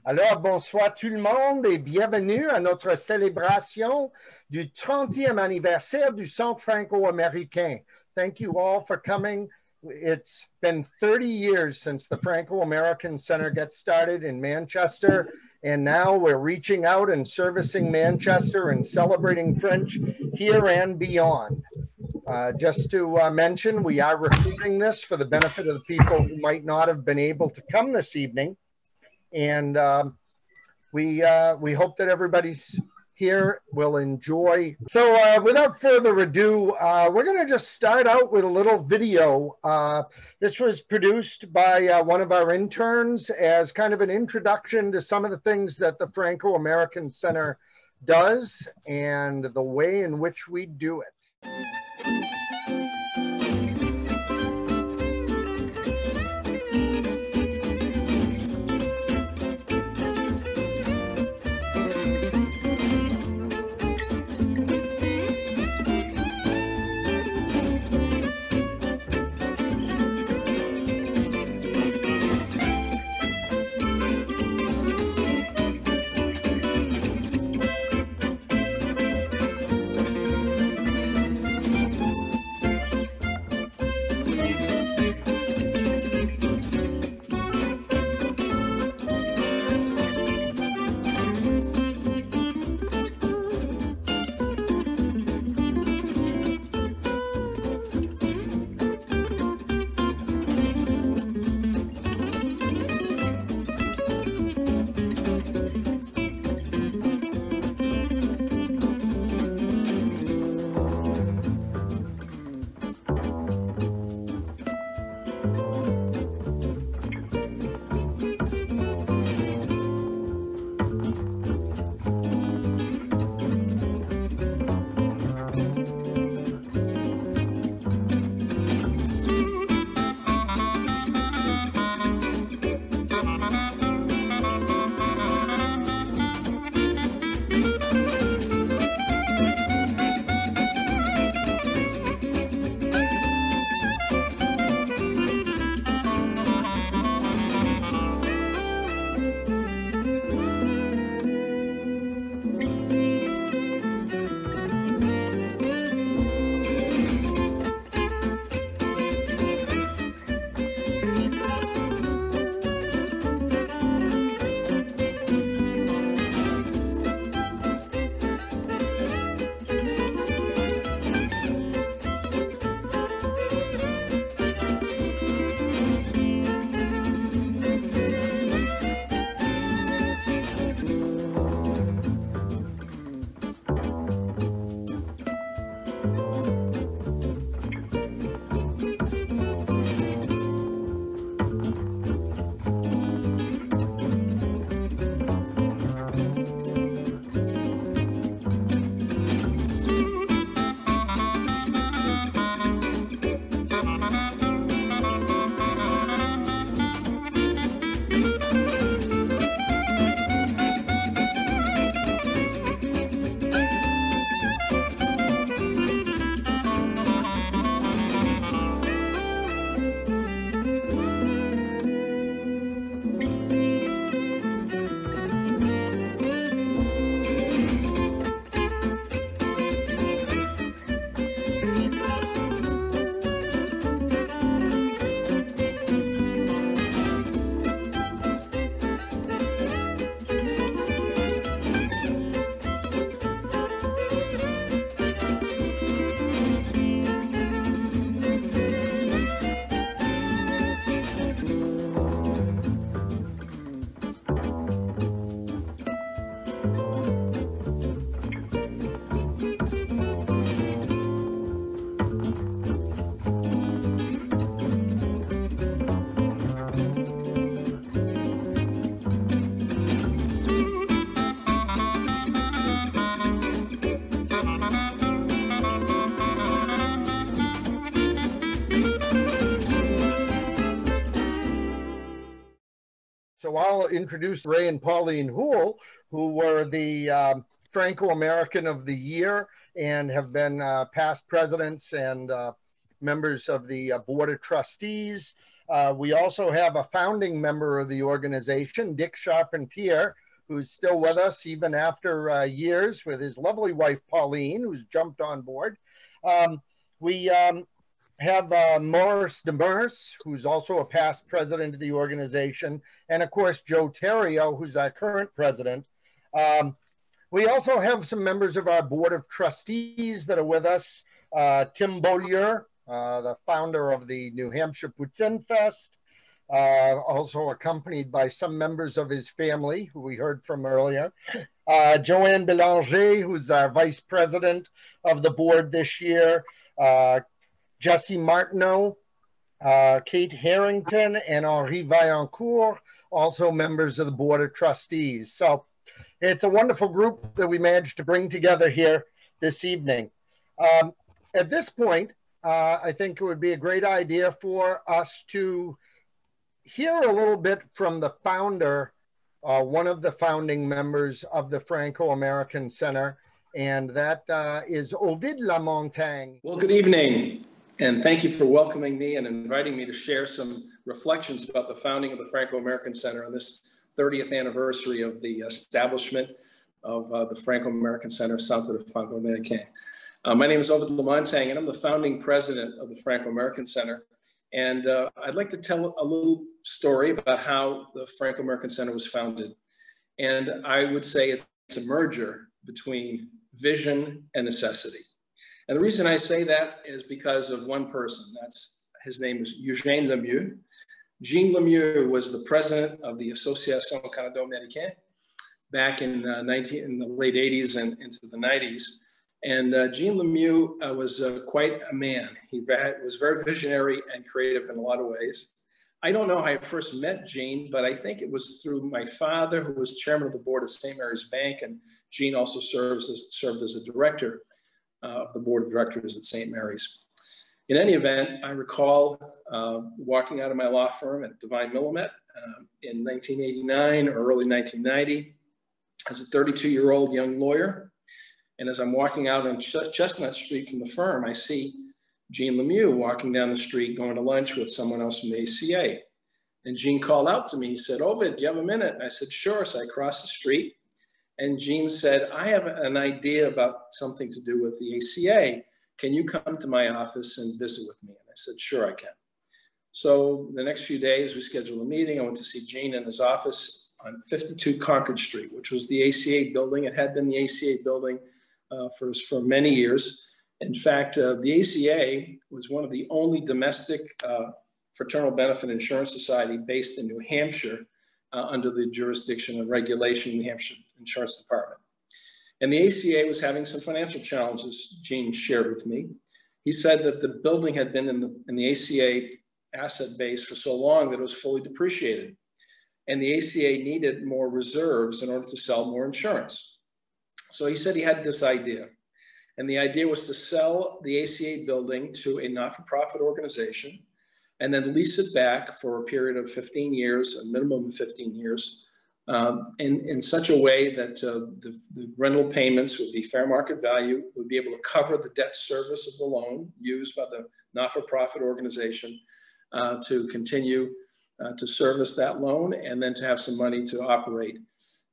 Alors, bonsoir tout le monde et bienvenue à notre célébration du 30e anniversaire du Centre Franco-Américain. Thank you all for coming. It's been 30 years since the Franco-American Centre got started in Manchester, and now we're reaching out and servicing Manchester and celebrating French here and beyond. Just to mention, we are recording this for the benefit of the people who might not have been able to come this evening. And we hope that everybody's here will enjoy. So without further ado, we're going to just start out with a little video. This was produced by one of our interns as kind of an introduction to some of the things that the Franco-American Centre does and the way in which we do it. So I'll introduce Ray and Pauline Houle, who were the Franco-American of the Year and have been past presidents and members of the Board of Trustees. We also have a founding member of the organization, Dick Charpentier, who's still with us even after years, with his lovely wife, Pauline, who's jumped on board. We have Maurice Demers, who's also a past president of the organization, and of course, Joe Theriault, who's our current president. We also have some members of our board of trustees that are with us. Tim Beaulieu, the founder of the New Hampshire Poutine Fest, also accompanied by some members of his family, who we heard from earlier. Joanne Belanger, who's our vice president of the board this year. Jesse Martineau, Kate Harrington, and Henri Vaillancourt, also members of the Board of Trustees. So it's a wonderful group that we managed to bring together here this evening. At this point, I think it would be a great idea for us to hear a little bit from the founder, one of the founding members of the Franco-American Centre, and that is Ovide Lamontagne. Well, good evening, and thank you for welcoming me and inviting me to share some reflections about the founding of the Franco-American Centre on this 30th anniversary of the establishment of the Franco-American Centre, Centre de Franco-Américain. My name is Ovide Lamontagne, and I'm the founding president of the Franco-American Centre. And I'd like to tell a little story about how the Franco-American Centre was founded. And I would say it's a merger between vision and necessity. And the reason I say that is because of one person. His name is Eugène Lemieux. Jean Lemieux was the president of the Association Canado-Américaine back in the late 80s and into the 90s. And Jean Lemieux was quite a man. He was very visionary and creative in a lot of ways. I don't know how I first met Jean, but I think it was through my father, who was chairman of the board of St. Mary's Bank, and Jean also served as a director of the board of directors at St. Mary's. In any event, I recall walking out of my law firm at Divine Millimet in 1989 or early 1990 as a 32-year-old young lawyer. And as I'm walking out on Chestnut Street from the firm, I see Jean Lemieux walking down the street going to lunch with someone else from the ACA. And Jean called out to me. He said, "Ovide, do you have a minute?" And I said, "Sure." So I crossed the street. And Jean said, "I have an idea about something to do with the ACA. Can you come to my office and visit with me?" And I said, "Sure, I can." So the next few days, we scheduled a meeting. I went to see Jean in his office on 52 Concord Street, which was the ACA building. It had been the ACA building for many years. In fact, the ACA was one of the only domestic fraternal benefit insurance society based in New Hampshire under the jurisdiction and regulation of the New Hampshire Insurance Department. And the ACA was having some financial challenges, Jean shared with me. He said that the building had been in the ACA asset base for so long that it was fully depreciated. And the ACA needed more reserves in order to sell more insurance. So he said he had this idea. And the idea was to sell the ACA building to a not-for-profit organization and then lease it back for a period of 15 years, a minimum of 15 years, in such a way that the rental payments would be fair market value, would be able to cover the debt service of the loan used by the not-for-profit organization to continue to service that loan and then to have some money to operate.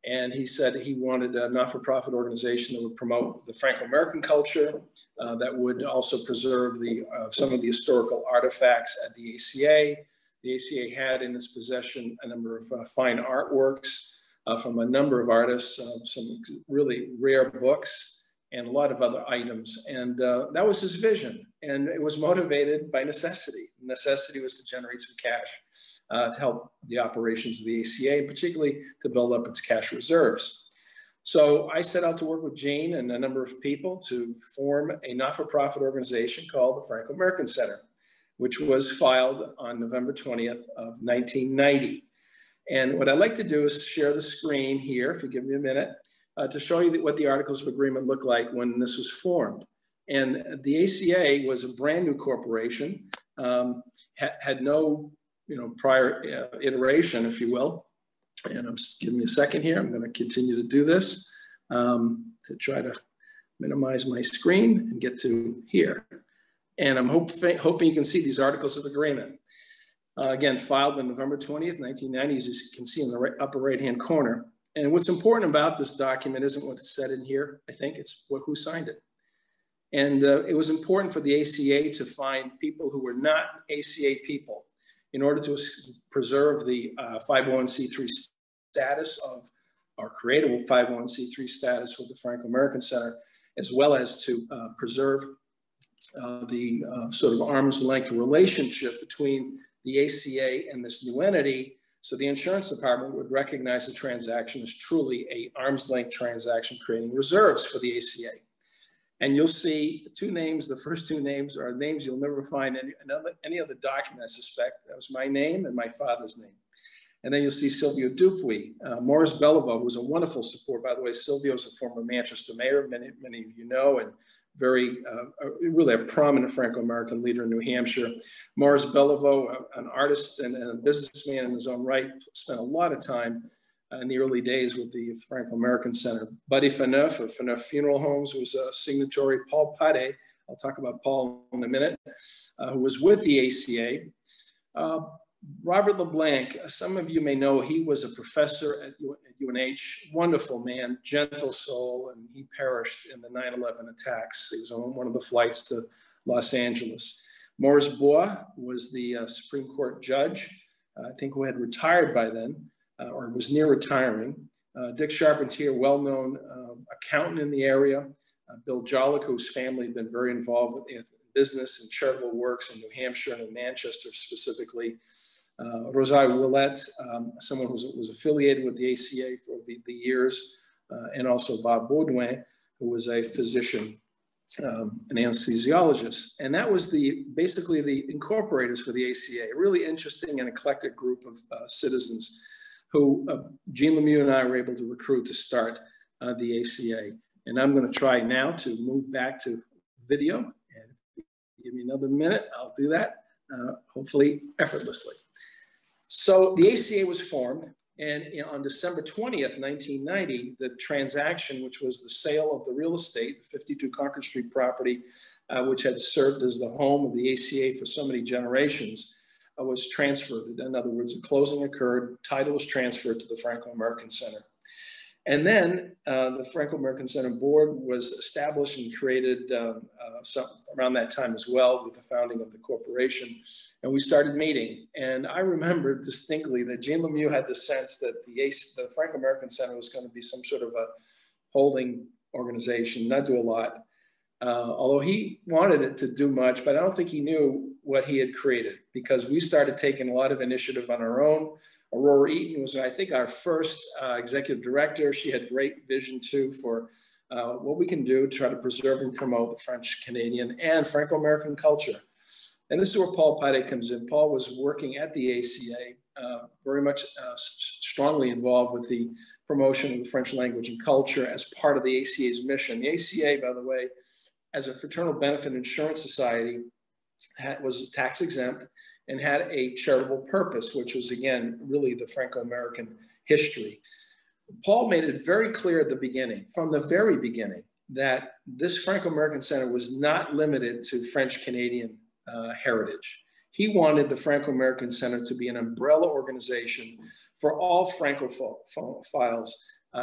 And he said he wanted a not-for-profit organization that would promote the Franco-American culture, that would also preserve some of the historical artifacts at the ACA. The ACA had in its possession a number of fine artworks from a number of artists, some really rare books, and a lot of other items. And that was his vision. And it was motivated by necessity. Necessity was to generate some cash to help the operations of the ACA, particularly to build up its cash reserves. So I set out to work with Jean and a number of people to form a not-for-profit organization called the Franco-American Centre, which was filed on November 20th of 1990. And what I'd like to do is share the screen here, if you give me a minute, to show you what the Articles of Agreement looked like when this was formed. And the ACA was a brand new corporation, had no prior iteration, if you will. And give me a second here. I'm going to continue to do this to try to minimize my screen and get to here. And I'm hoping you can see these Articles of Agreement. Again, filed on November 20th, 1990, as you can see in the upper right-hand corner. And what's important about this document isn't what it's said in here, I think, it's who signed it. And it was important for the ACA to find people who were not ACA people in order to preserve the 501c3 status of, or create a 501c3 status with the Franco-American Centre, as well as to preserve the sort of arm's length relationship between the ACA and this new entity, so the insurance department would recognize the transaction as truly a arm's length transaction, creating reserves for the ACA. And you'll see two names. The first two names are names you'll never find in any other document, I suspect. That was my name and my father's name. And then you'll see Silvio Dupuy, Maurice Bellevaux, who was a wonderful support. By the way, Silvio is a former Manchester mayor, many of you know, and really a prominent Franco-American leader in New Hampshire. Maurice Bellevaux, an artist and a businessman in his own right, spent a lot of time in the early days with the Franco-American Centre. Buddy Faneuf of Faneuf Funeral Homes was a signatory. Paul Pade, I'll talk about Paul in a minute, who was with the ACA. Robert LeBlanc, some of you may know, he was a professor at UNH, wonderful man, gentle soul, and he perished in the 9/11 attacks. He was on one of the flights to Los Angeles. Maurice Bois was the Supreme Court judge, I think who had retired by then, or was near retiring. Dick Charpentier, well-known accountant in the area. Bill Jollick, whose family had been very involved in business and charitable works in New Hampshire and in Manchester specifically. Rosaire Willette, someone who was affiliated with the ACA for the years, and also Bob Baudouin, who was a physician, an anesthesiologist. And that was basically the incorporators for the ACA, a really interesting and eclectic group of citizens who Jean Lemieux and I were able to recruit to start the ACA. And I'm going to try now to move back to video. And if you give me another minute, I'll do that, hopefully effortlessly. So the ACA was formed, and on December 20th, 1990, the transaction, which was the sale of the real estate, the 52 Concord Street property, which had served as the home of the ACA for so many generations, was transferred. In other words, a closing occurred, title was transferred to the Franco-American Centre. And then the Franco-American Centre board was established and created around that time as well, with the founding of the corporation. And we started meeting. And I remember distinctly that Jean Lemieux had the sense that the Franco-American Centre was going to be some sort of a holding organization, not do a lot. Although he wanted it to do much, but I don't think he knew what he had created, because we started taking a lot of initiative on our own. Aurora Eaton was, I think, our first executive director. She had great vision too for what we can do to try to preserve and promote the French Canadian and Franco-American culture. And this is where Paul Pade comes in. Paul was working at the ACA, very much strongly involved with the promotion of the French language and culture as part of the ACA's mission. The ACA, by the way, as a fraternal benefit insurance society, was tax exempt and had a charitable purpose, which was, again, really the Franco-American history. Paul made it very clear at the beginning, from the very beginning, that this Franco-American Centre was not limited to French-Canadian heritage. He wanted the Franco-American Centre to be an umbrella organization for all Francophiles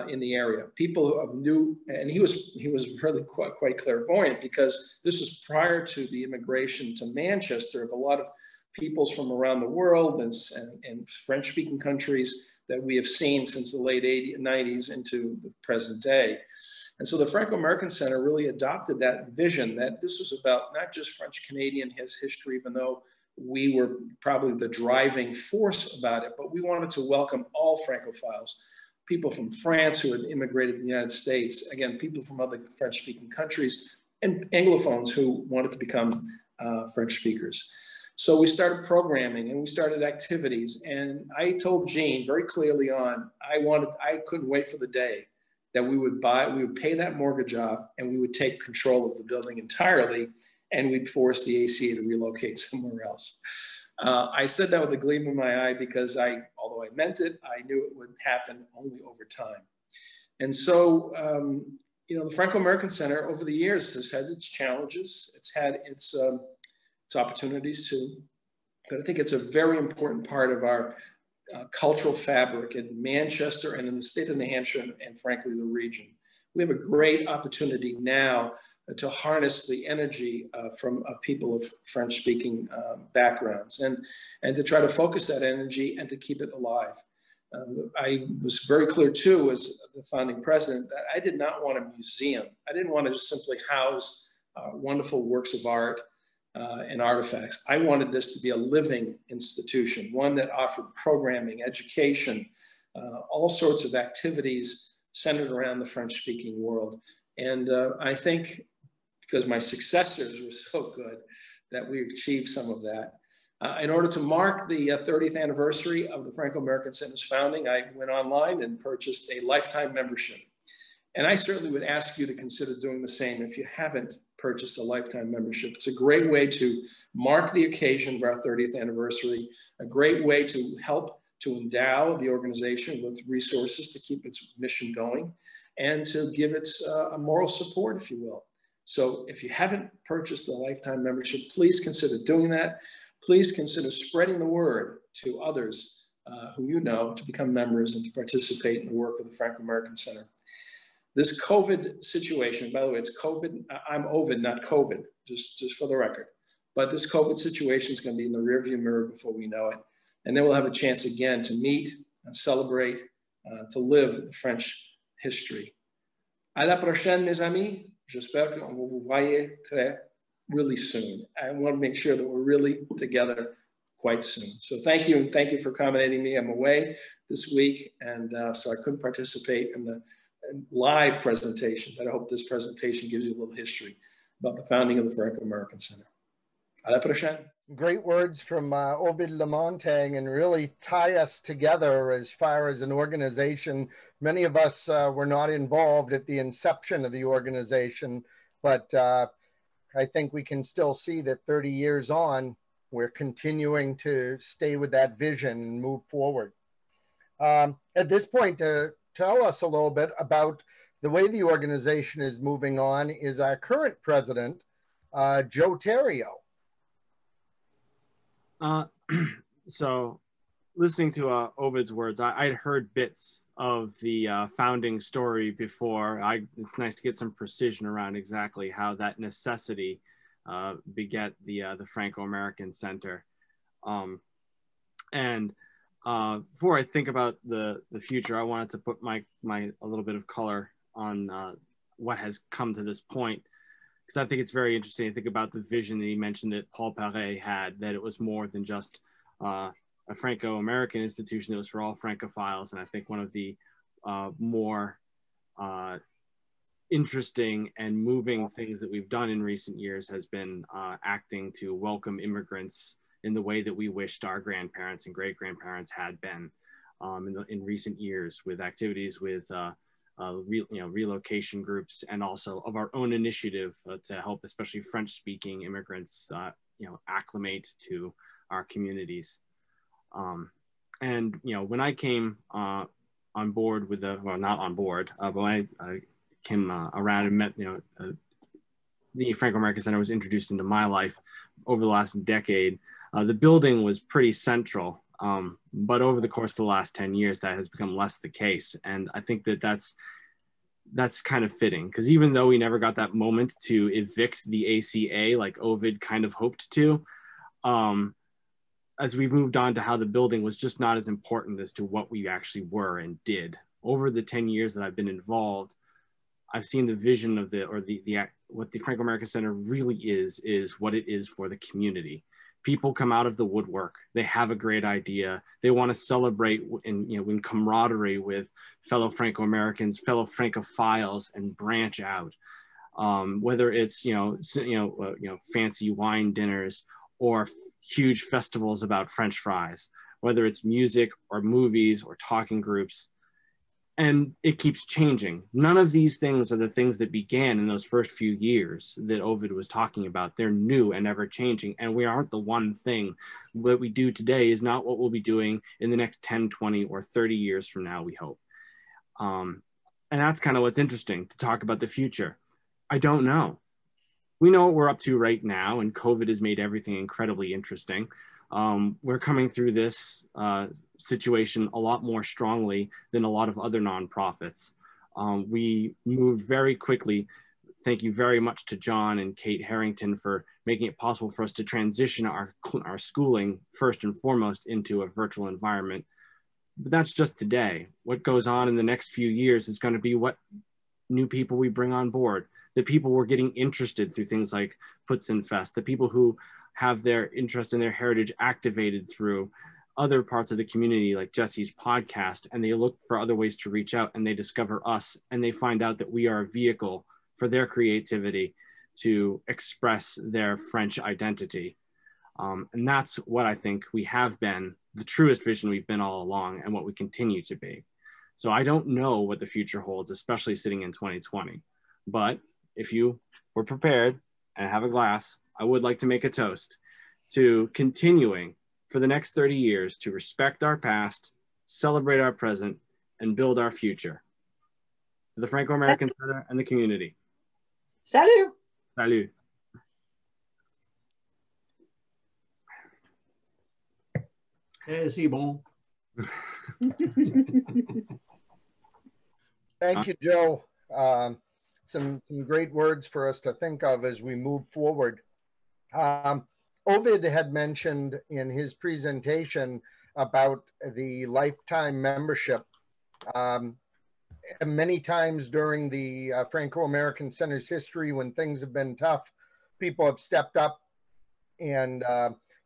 in the area. People who knew, and he was really quite clairvoyant, because this was prior to the immigration to Manchester of a lot of peoples from around the world and French-speaking countries that we have seen since the late 90s into the present day. And so the Franco-American Centre really adopted that vision that this was about not just French-Canadian history, even though we were probably the driving force about it, but we wanted to welcome all Francophiles, people from France who had immigrated to the United States, again, people from other French-speaking countries, and Anglophones who wanted to become French speakers. So we started programming and we started activities. And I told Jean very clearly on, I couldn't wait for the day that we would pay that mortgage off and we would take control of the building entirely, and we'd force the ACA to relocate somewhere else. I said that with a gleam in my eye because although I meant it, I knew it would happen only over time. And so, the Franco-American Centre over the years has had its challenges. It's had its opportunities too. but I think it's a very important part of our cultural fabric in Manchester and in the state of New Hampshire and frankly, the region. We have a great opportunity now to harness the energy from people of French-speaking backgrounds and to try to focus that energy and to keep it alive. I was very clear too, as the founding president, that I did not want a museum. I didn't want to just simply house wonderful works of art and artifacts. I wanted this to be a living institution, one that offered programming, education, all sorts of activities centered around the French-speaking world. And I think because my successors were so good that we achieved some of that. In order to mark the 30th anniversary of the Franco-American Center's founding, I went online and purchased a lifetime membership. And I certainly would ask you to consider doing the same if you haven't purchased a lifetime membership. It's a great way to mark the occasion of our 30th anniversary, a great way to help to endow the organization with resources to keep its mission going and to give it a moral support, if you will. So if you haven't purchased the lifetime membership, please consider doing that. Please consider spreading the word to others who you know to become members and to participate in the work of the Franco-American Center. This COVID situation, by the way, it's COVID, I'm Ovide, not COVID, just for the record. But this COVID situation is going to be in the rearview mirror before we know it. And then we'll have a chance again to meet and celebrate, to live the French history. À la prochaine, mes amis. J'espère qu'on va vous voir really soon. I want to make sure that we're really together quite soon. So thank you, and thank you for accommodating me. I'm away this week, and so I couldn't participate in the live presentation, but I hope this presentation gives you a little history about the founding of the Franco-American Center. À la prochaine. Great words from Ovide Lamontagne, and really tie us together as far as an organization. Many of us were not involved at the inception of the organization, but I think we can still see that 30 years on, we're continuing to stay with that vision and move forward. At this point, to tell us a little bit about the way the organization is moving on is our current president, Joe Theriault. So listening to Ovid's words, I'd heard bits of the founding story before. It's nice to get some precision around exactly how that necessity beget the Franco-American Center. Before I think about the future, I wanted to put a little bit of color on what has come to this point, because I think it's very interesting to think about the vision that he mentioned that Paul Paré had, that it was more than just a Franco-American institution that was for all Francophiles. And I think one of the more interesting and moving things that we've done in recent years has been acting to welcome immigrants in the way that we wished our grandparents and great-grandparents had been in recent years, with activities with relocation groups, and also of our own initiative to help especially French-speaking immigrants acclimate to our communities. When I came on board with not on board, but when I came around and met, the Franco-American Center was introduced into my life over the last decade. The building was pretty central, but over the course of the last 10 years, that has become less the case. And I think that that's kind of fitting, because even though we never got that moment to evict the ACA like Ovide kind of hoped to, as we moved on to how the building was just not as important as to what we actually were and did. Over the 10 years that I've been involved, I've seen the vision of what the Franco-American Center really is what it is for the community. People come out of the woodwork. They have a great idea. They want to celebrate in camaraderie with fellow Franco-Americans, fellow Francophiles, and branch out. Whether it's fancy wine dinners or huge festivals about French fries, whether it's music or movies or talking groups. And it keeps changing. None of these things are the things that began in those first few years that Ovide was talking about. They're new and ever changing. And we aren't the one thing. What we do today is not what we'll be doing in the next 10, 20, or 30 years from now, we hope. And that's kind of what's interesting to talk about the future. I don't know. We know what we're up to right now, and COVID has made everything incredibly interesting. We're coming through this situation a lot more strongly than a lot of other nonprofits. We moved very quickly. Thank you very much to John and Kate Harrington for making it possible for us to transition our schooling first and foremost into a virtual environment. But that's just today. What goes on in the next few years is going to be what new people we bring on board, the people we're getting interested through things like Puts and Fest, the people who have their interest in their heritage activated through other parts of the community like Jesse's podcast, and they look for other ways to reach out, and they discover us, and they find out that we are a vehicle for their creativity to express their French identity. And that's what I think we have been, the truest vision we've been all along, and what we continue to be. So I don't know what the future holds, especially sitting in 2020. But if you were prepared and have a glass, I would like to make a toast to continuing for the next 30 years to respect our past, celebrate our present, and build our future. To the Franco-American Centre and the community. Salut! Salut. C'est bon. Thank you, Joe. Some great words for us to think of as we move forward. Ovide had mentioned in his presentation about the lifetime membership. Many times during the Franco-American Center's history, when things have been tough, people have stepped up and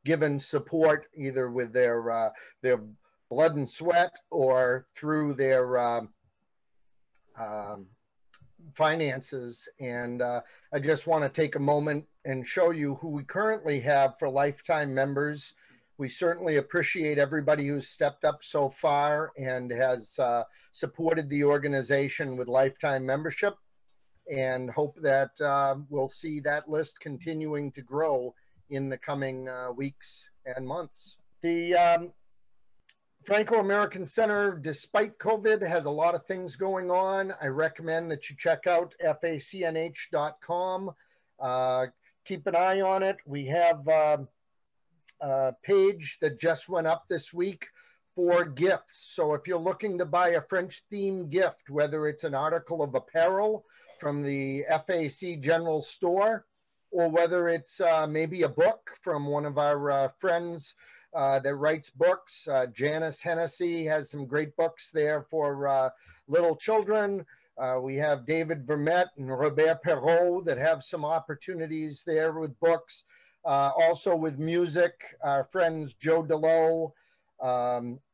given support either with their blood and sweat or through their finances. And I just want to take a moment and show you who we currently have for lifetime members. We certainly appreciate everybody who's stepped up so far and has supported the organization with lifetime membership, and hope that we'll see that list continuing to grow in the coming weeks and months. The Franco-American Centre, despite COVID, has a lot of things going on. I recommend that you check out facnh.com. Keep an eye on it. We have a page that just went up this week for gifts. So if you're looking to buy a French themed gift, whether it's an article of apparel from the FAC General Store, or whether it's maybe a book from one of our friends that writes books. Janice Hennessy has some great books there for little children. We have David Vermette and Robert Perrault that have some opportunities there with books. Also with music, our friends Joe Delot,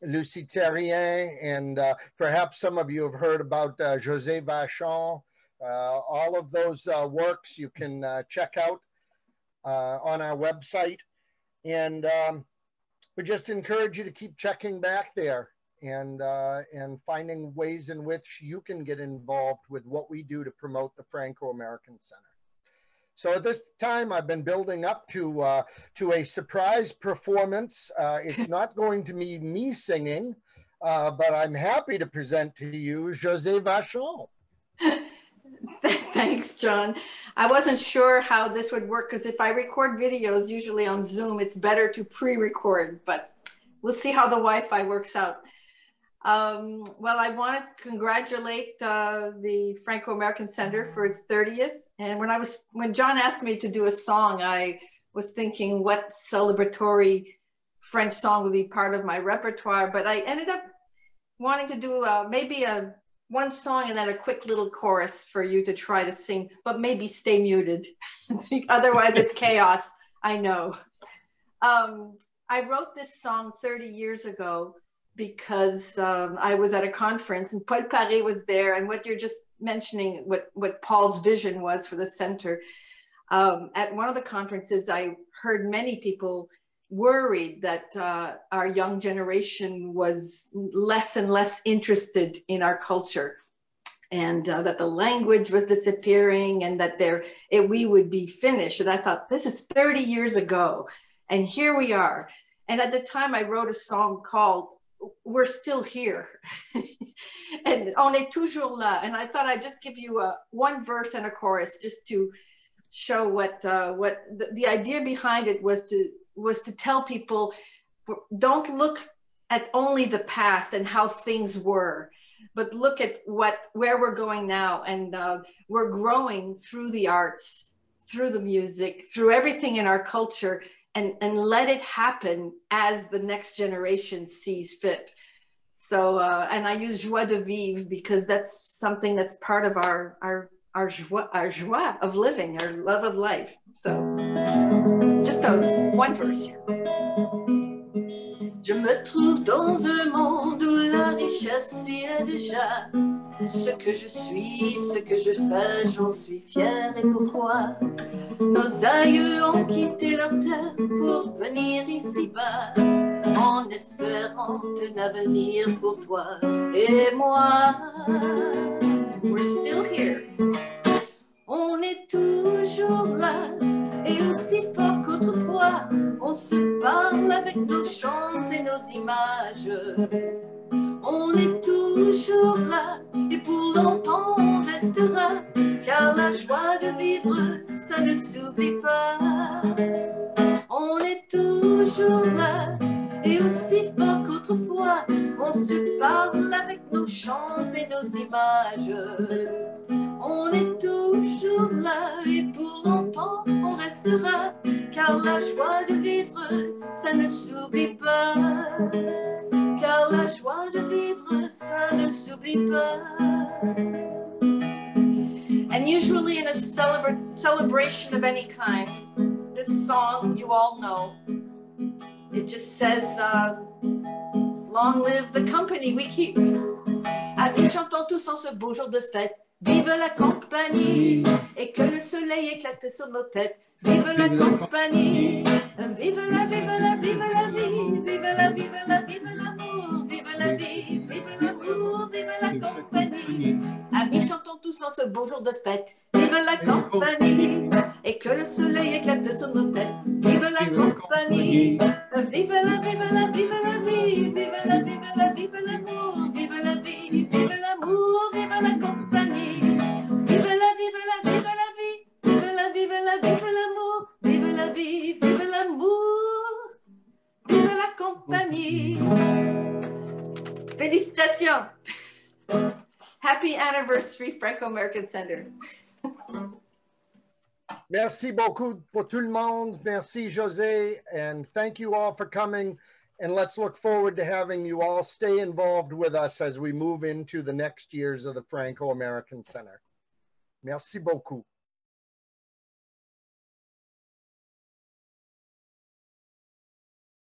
Lucie Theriault, and perhaps some of you have heard about Josee Vachon. All of those works you can check out on our website. And we just encourage you to keep checking back there and finding ways in which you can get involved with what we do to promote the Franco-American Centre. So at this time, I've been building up to a surprise performance. It's not going to be me singing, but I'm happy to present to you Josee Vachon. Thanks, John. I wasn't sure how this would work because if I record videos, usually on Zoom, it's better to pre-record, but we'll see how the Wi-Fi works out. Well, I want to congratulate the Franco-American Centre for its 30th. And when John asked me to do a song, I was thinking what celebratory French song would be part of my repertoire, but I ended up wanting to do maybe one song and then a quick little chorus for you to try to sing, but maybe stay muted. Otherwise it's chaos, I know. I wrote this song 30 years ago because I was at a conference and Paul Paré was there, and what you're just mentioning, what Paul's vision was for the center. At one of the conferences, I heard many people worried that our young generation was less and less interested in our culture, and that the language was disappearing, and that we would be finished. And I thought, this is 30 years ago, and here we are. And at the time, I wrote a song called "We're Still Here," and "On est toujours là." And I thought I'd just give you one verse and a chorus just to show what the idea behind it was, to was to tell people, don't look at only the past and how things were, but look at where we're going now. And we're growing through the arts, through the music, through everything in our culture, and let it happen as the next generation sees fit. So, and I use joie de vivre because that's something that's part of our joie of living, our love of life. So, just one verse here. Je me trouve dans un monde où la richesse y est déjà. Ce que je suis, ce que je fais, j'en suis fière. Et pourquoi? Nos aïeux ont quitté leur terre pour venir ici-bas, en espérant un avenir pour toi et moi. We're still here. On est toujours là, et aussi fort qu'autrefois. On se parle avec nos chants et nos images. On est toujours là, et pour longtemps on restera, car la joie de vivre, ça ne s'oublie pas. On est toujours là, et aussi fort qu'autrefois. On se parle avec nos chants et nos images. On est toujours là, et pour longtemps on restera, car la joie de vivre, ça ne s'oublie pas. Car la joie de vivre, ça ne s'oublie pas. And usually in a celebration of any kind, this song you all know, it just says, long live the company we keep. Amis, chantons tous en ce beau jour de fête. Vive la compagnie, et que le soleil éclate sur nos têtes. Vive la compagnie, vive la, vive la, vive la vie, vive la, vive la, vive l'amour, vive la vie, vive l'amour, vive la compagnie. Amis, chantons tous en ce beau jour de fête. Vive la compagnie, et que le soleil éclate sur nos têtes. Vive la compagnie, vive la, vive la, vive la vie, vive la, vive la, vive l'amour, vive la vie, vive l'amour, vive la compagnie. Vive la, vive la, vive la vie, vive la, vive la, vive l'amour, vive la vie, vive l'amour, vive la compagnie. Félicitations. Happy anniversary, Franco-American Centre. Merci beaucoup pour tout le monde. Merci, Josee. And thank you all for coming. And let's look forward to having you all stay involved with us as we move into the next years of the Franco-American Centre. Merci beaucoup.